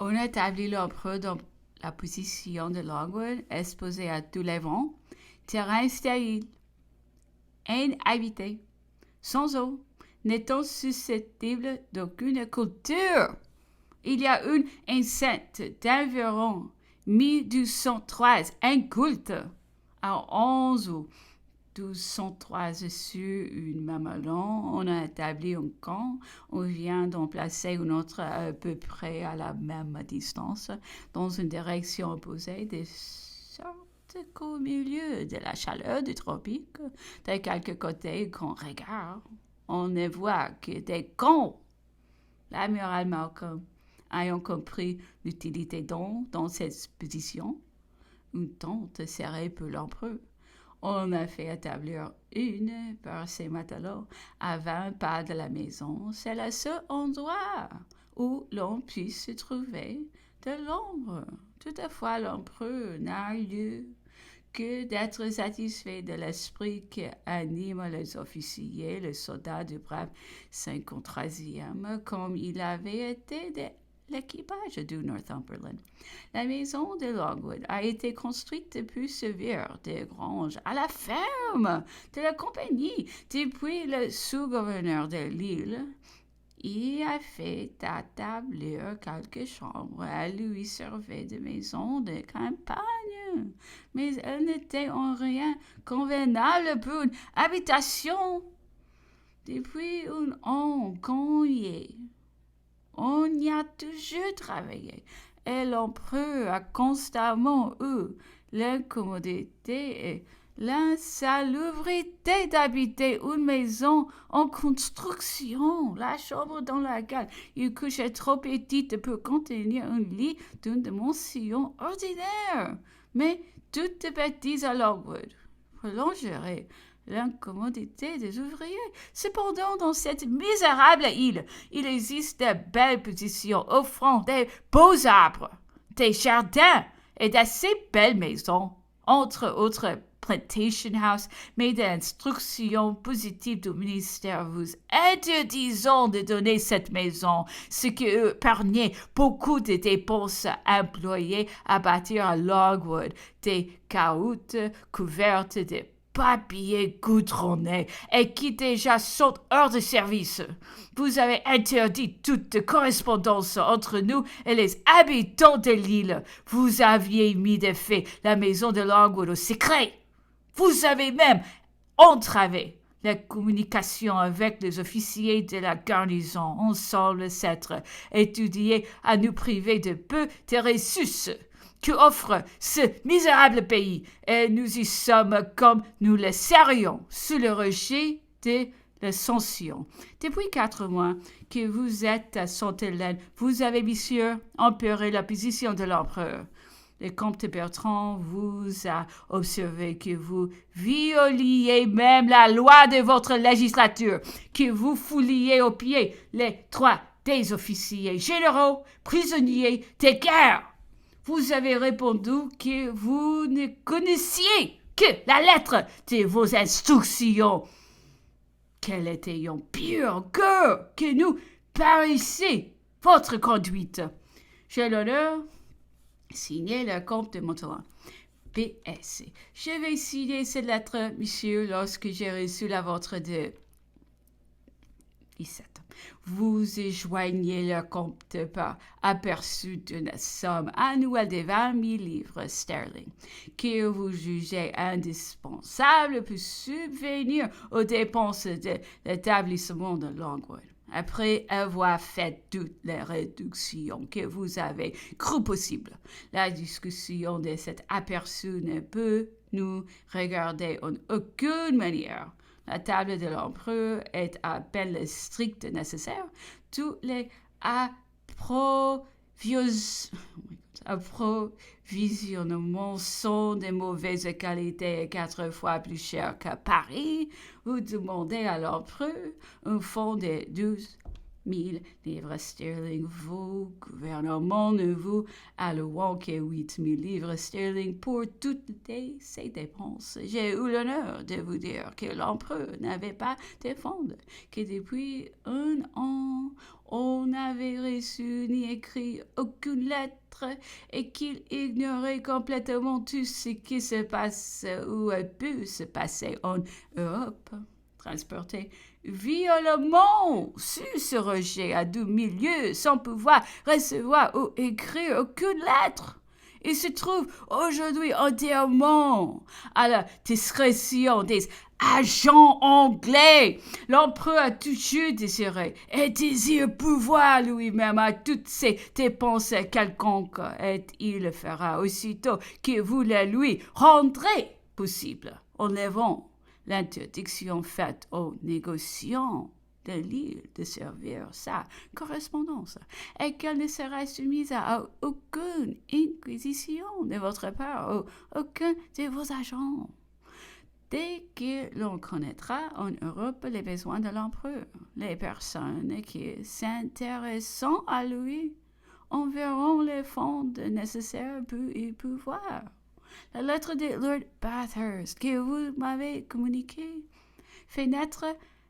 On a établi l'empereur dans la position de Longwood, exposé à tous les vents, terrain stérile, inhabité, sans eau, n'étant susceptible d'aucune culture. Il y a une enceinte d'environ 1203 inculte à 11 ou 1203 sur une mamelon. On a établi un camp. On vient d'en placer une autre à peu près à la même distance, dans une direction opposée, des sortes qu'au milieu de la chaleur du tropique, de quelques côtés qu'on regarde, on ne voit que des camps. L'amiral Malcolm, ayant compris l'utilité dans cette position, une tente serrée pour l'empereur. On a fait établir une par ses matelots à 20 pas de la maison. C'est le seul endroit où l'on puisse se trouver de l'ombre. Toutefois, l'empereur n'a lieu que d'être satisfait de l'esprit qui anime les officiers, les soldats du brave 53e, comme il avait été de l'équipage du Northumberland. La maison de Longwood a été construite pour servir de grange à la ferme de la compagnie depuis le sous-gouverneur de l'île. Il a fait établir quelques chambres. Elle lui servait de maison de campagne, mais elle n'était en rien convenable pour une habitation. Depuis un an qu'on y est, on y a toujours travaillé, et l'empereur a constamment eu l'incommodité et l'insalubrité d'habiter une maison en construction. La chambre dans laquelle il couchait trop petite pour contenir un lit d'une dimension ordinaire, mais toute petite à Longwood, prolongerait l'incommodité des ouvriers. Cependant, dans cette misérable île, il existe de belles positions offrant des beaux arbres, des jardins et d'assez belles maisons, entre autres Plantation House, mais d'instructions positives du ministère vous interdisant de donner cette maison, ce qui épargnait beaucoup de dépenses employées à bâtir à Longwood des cahutes couvertes de papier goudronné et qui déjà sont hors de service. Vous avez interdit toute correspondance entre nous et les habitants de l'île. Vous aviez mis de fait la maison de Longwood au secret. Vous avez même entravé la communication avec les officiers de la garnison. On semble s'être étudié à nous priver de peu de ressources que offre ce misérable pays, et nous y sommes comme nous le serions sous le rejet de la sanction. Depuis 4 mois que vous êtes à Sainte-Hélène, vous avez, monsieur, empiré la position de l'empereur. Le comte Bertrand vous a observé que vous violiez même la loi de votre législature, que vous fouliez aux pieds les 3 des officiers généraux prisonniers de guerre. Vous avez répondu que vous ne connaissiez que la lettre de vos instructions, qu'elle était en pire que nous paraissait votre conduite. J'ai l'honneur signé le comte de Montauban. PS. Je vais signer cette lettre, monsieur, lorsque j'ai reçu la vôtre de 17. Vous y joignez le compte par aperçu d'une somme annuelle de 20 000 livres sterling, que vous jugez indispensable pour subvenir aux dépenses de l'établissement de Longwood. Après avoir fait toutes les réductions que vous avez cru possible, la discussion de cet aperçu ne peut nous regarder en aucune manière. La table de l'empereur est à peine le strict nécessaire. Tous les approvisionnements sont de mauvaise qualité et 4 fois plus chers qu'à Paris. Vous demandez à l'empereur un fonds de 12 1000 livres sterling. Vous, gouvernement, ne vous allouant que 8000 livres sterling pour toutes ces dépenses. J'ai eu l'honneur de vous dire que l'empereur n'avait pas de fonds, que depuis un an, on n'avait reçu ni écrit aucune lettre et qu'il ignorait complètement tout ce qui se passe ou a pu se passer en Europe. Transporté violemment sur ce rocher à 2000 lieues sans pouvoir recevoir ou écrire aucune lettre. Il se trouve aujourd'hui entièrement à la discrétion des agents anglais. L'empereur a toujours désiré et désire pouvoir lui-même à toutes ses dépenses quelconques, et il le fera aussitôt que vous la lui rendrez possible en levant l'interdiction faite aux négociants de l'île de servir sa correspondance et qu'elle ne sera soumise à aucune inquisition de votre part ou aucun de vos agents. Dès que l'on connaîtra en Europe les besoins de l'empereur, les personnes qui s'intéressent à lui enverront les fonds nécessaires pour y pouvoir. La lettre de Lord Bathurst que vous m'avez communiquée fait naître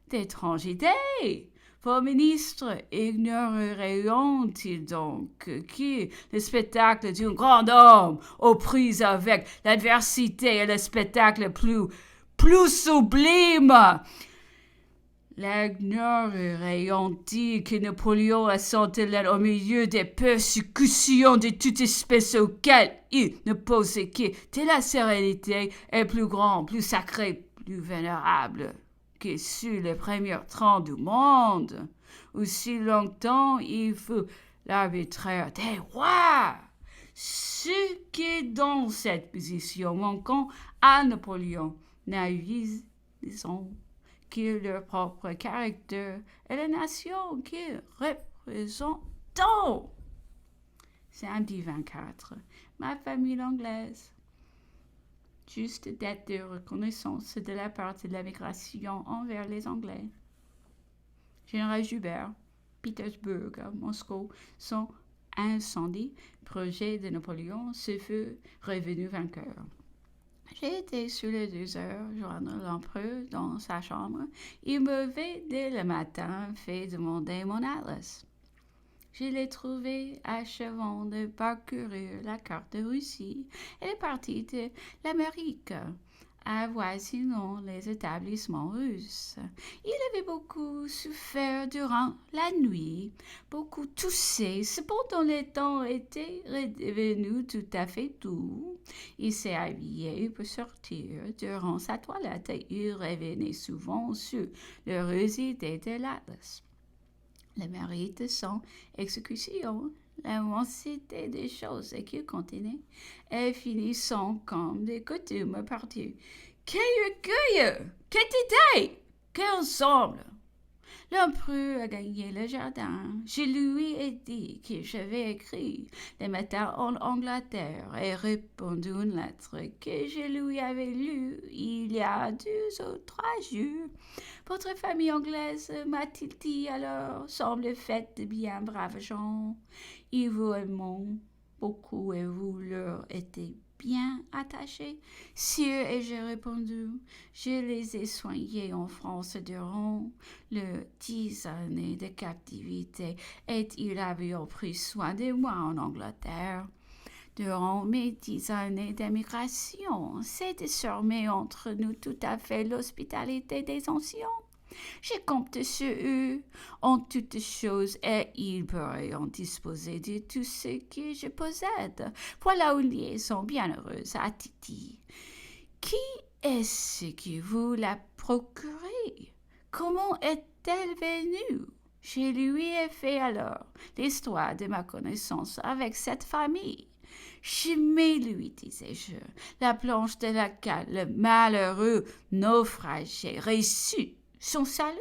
d'étranges idées. Vos ministres ignoreraient-ils donc que le spectacle d'un grand homme aux prises avec l'adversité est le spectacle plus sublime? L'ignoreraient-ils que Napoléon a senti au milieu des persécutions de toute espèce auxquelles il ne posait que de la sérénité est plus grand, plus sacré, plus vénérable que sur les premiers trônes du monde? Aussi longtemps il fut l'arbitraire des rois. Ceux qui, dans cette position manquant à Napoléon, n'avisent que leur propre caractère et la nation qu'ils représentent. Samedi 24. Ma famille anglaise. Juste date de reconnaissance de la part de la migration envers les Anglais. Général Joubert, Petersburg, Moscou, sont incendiés. Projet de Napoléon se fut revenu vainqueur. J'ai été sur les 2 heures joindre l'empereur dans sa chambre. Il me levait dès le matin, fait demander mon atlas. Je l'ai trouvé achevant de parcourir la carte de Russie et les parties de l'Amérique, avoisinant les établissements russes. Il avait beaucoup souffert durant la nuit, beaucoup toussé. Cependant, le temps était redevenu tout à fait doux. Il s'est habillé pour sortir durant sa toilette et il revenait souvent sur l'heureuse idée de l'Atlas. Le mérite de son exécution, l'immensité des choses qu'il contenait, et finissant comme de coutume par dire « Quel orgueil! Quelle idée! Quel ensemble !» L'empereur a gagné le jardin. Je lui ai dit que j'avais écrit le matin en Angleterre et répondu une lettre que je lui avais lue il y a 2 ou 3 jours. Votre famille anglaise, m'a-t-il dit alors, semble faite de bien braves gens. Ils vous aiment beaucoup et vous leur êtes bien attachés. Sire, et j'ai répondu, je les ai soignés en France durant leurs 10 années de captivité et ils avaient pris soin de moi en Angleterre. Durant mes 10 années d'émigration, c'est désormais entre nous tout à fait l'hospitalité des anciens. Je compte sur eux en toutes choses et ils pourraient en disposer de tout ce que je possède. Voilà une liaison bien heureuse à Titi. Qui est-ce qui vous l'a procurée? Comment est-elle venue? Je lui ai fait alors l'histoire de ma connaissance avec cette famille. Jamais, lui disais-je, la planche de laquelle le malheureux naufragé reçut son salut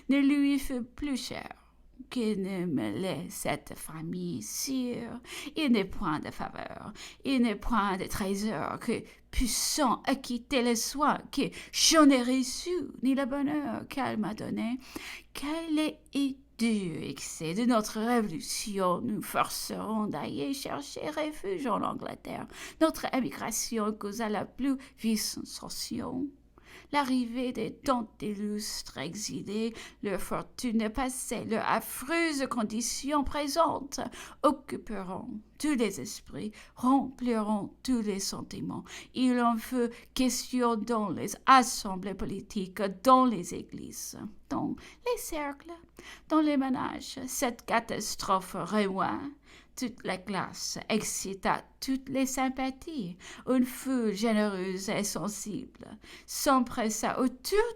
ne lui fut plus cher que ne me l'est cette famille, sire. Il n'est point de faveur, il n'est point de trésor que puissant acquitter les soins que j'en ai reçus, ni le bonheur qu'elle m'a donné. Quelle est Du excès de notre révolution, nous forcerons d'aller chercher refuge en Angleterre. Notre émigration causa la plus vive sensation. L'arrivée des tant illustres exilés, leur fortune passée, leurs affreuses conditions présentes, occuperont tous les esprits, rempliront tous les sentiments. Il en fut question dans les assemblées politiques, dans les églises, dans les cercles, dans les ménages. Cette catastrophe réunit toute la classe, excita toutes les sympathies. Une foule généreuse et sensible s'empressa autour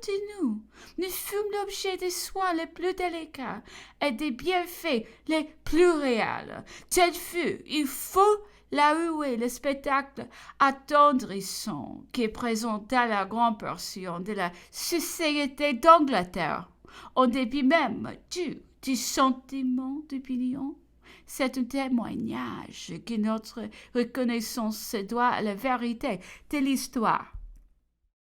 de nous. Nous fûmes l'objet des soins les plus délicats et des bienfaits les plus réels. Tel fut, il faut l'avouer, le spectacle attendrissant qui présenta la grande portion de la société d'Angleterre, en dépit même du sentiment d'opinion. C'est un témoignage que notre reconnaissance se doit à la vérité de l'histoire